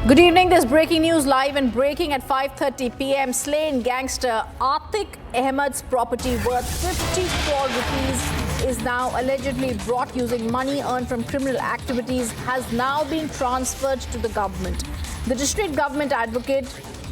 Good evening. There's breaking news live and breaking at 5:30 p.m. Slain gangster Atiq Ahmed's property worth 50 crore rupees is now allegedly brought using money earned from criminal activities has now been transferred to the government. The district government advocate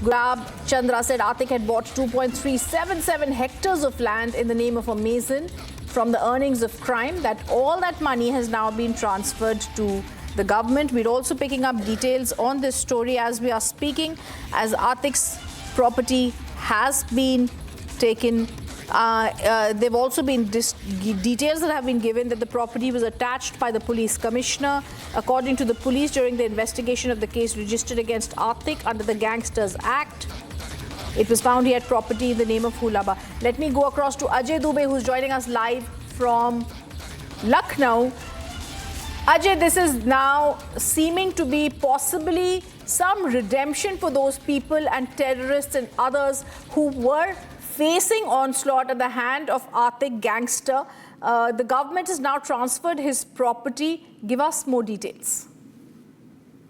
Gulab Chandra said Atiq had bought 2.377 hectares of land in the name of a mason from the earnings of crime. That all that money has now been transferred to the government. We're also picking up details on this story as we are speaking, as Atiq's property has been taken. They've also been details that have been given that the property was attached by the police commissioner. According to the police, during the investigation of the case registered against Atiq under the Gangsters Act, it was found he had property in the name of Hulaba. Let me go across to Ajay Dubey, who's joining us live from Lucknow. Ajay, this is now seeming to be possibly some redemption for those people and terrorists and others who were facing onslaught at the hand of Atiq gangster. The government has now transferred his property. Give us more details.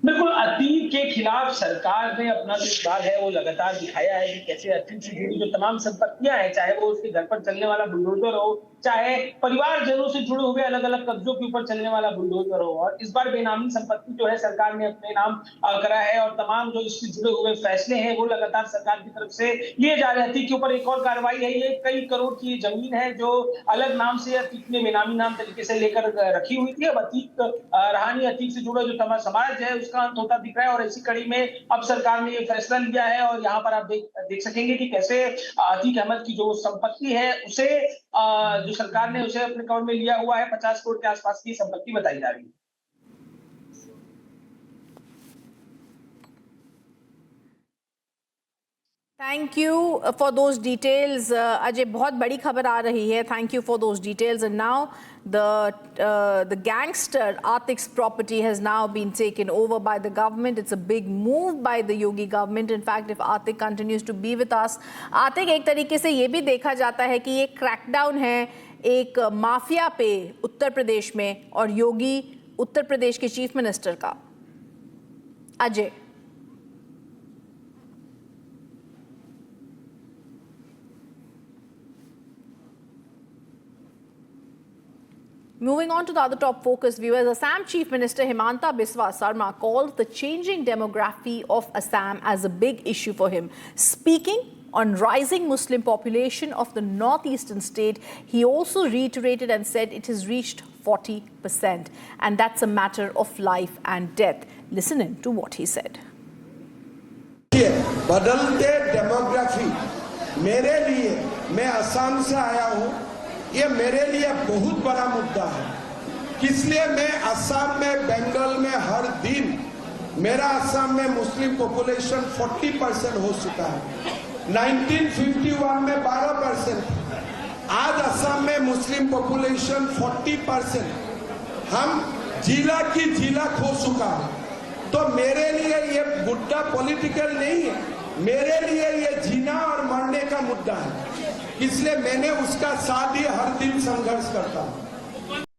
बिल्कुल अतीक के खिलाफ सरकार ने अपना जो इकबाल है वो लगातार दिखाया है कि कैसे अतीक से जुड़ी जो तमाम संपत्तियां हैं, चाहे वो उसके घर पर चलने वाला बुलडोजर हो, चाहे परिवारजनों से जुड़े हुए अलग अलग कब्जों के ऊपर चलने वाला बुलडोजर हो, और इस बार बेनामी संपत्ति जो है सरकार ने अपने नाम करा है और तमाम जो इससे जुड़े हुए फैसले हैं वो लगातार सरकार की तरफ से लिए जा रहे हैं। अतीक के ऊपर एक और कार्रवाई है, ये कई करोड़ की जमीन है जो अलग नाम से अतीक ने बेनामी नाम तरीके से लेकर रखी हुई थी। अब अतीक रहानी, अतीक से जुड़ा जो तमाम समाज है उसका अंत होता दिख रहा है और इसी कड़ी में अब सरकार ने ये फैसला लिया है। और यहाँ पर आप देख सकेंगे कि कैसे अतीक अहमद की जो संपत्ति है उसे जो सरकार ने उसे अपने कवर में लिया हुआ है, 50 करोड़ के आसपास की संपत्ति बताई जा रही है। Thank you for those details, Ajay. बहुत बड़ी खबर आ रही है. Thank you for those details. And now the gangster Atiq's property has now been taken over by the government. It's a big move by the Yogi government. In fact, if Atiq continues to be with us, Atiq एक तरीके से ये भी देखा जाता है कि ये क्रैकडाउन है एक माफिया पे उत्तर प्रदेश में और योगी उत्तर प्रदेश के चीफ मिनिस्टर का. Ajay. Moving on to the other top focus, viewers, Assam Chief Minister Himanta Biswa Sarma called the changing demography of Assam as a big issue for him. Speaking on rising Muslim population of the northeastern state, he also reiterated and said it has reached 40%, and that's a matter of life and death. Listen in to what he said. बदलते demography मेरे लिए, मैं असम से आया हूँ, ये मेरे लिए बहुत बड़ा मुद्दा है। इसलिए मैं असम में, बंगाल में हर दिन मेरा असम में मुस्लिम पॉपुलेशन 40% हो चुका है। 1951 में 12%, आज असम में मुस्लिम पॉपुलेशन 40%, हम जिला की जिला खो चुका है। तो मेरे लिए ये मुद्दा पॉलिटिकल नहीं है, मेरे लिए ये जीना और मरने का मुद्दा है। इसलिए मैंने उसका साथ ही हर दिन संघर्ष करता हूं।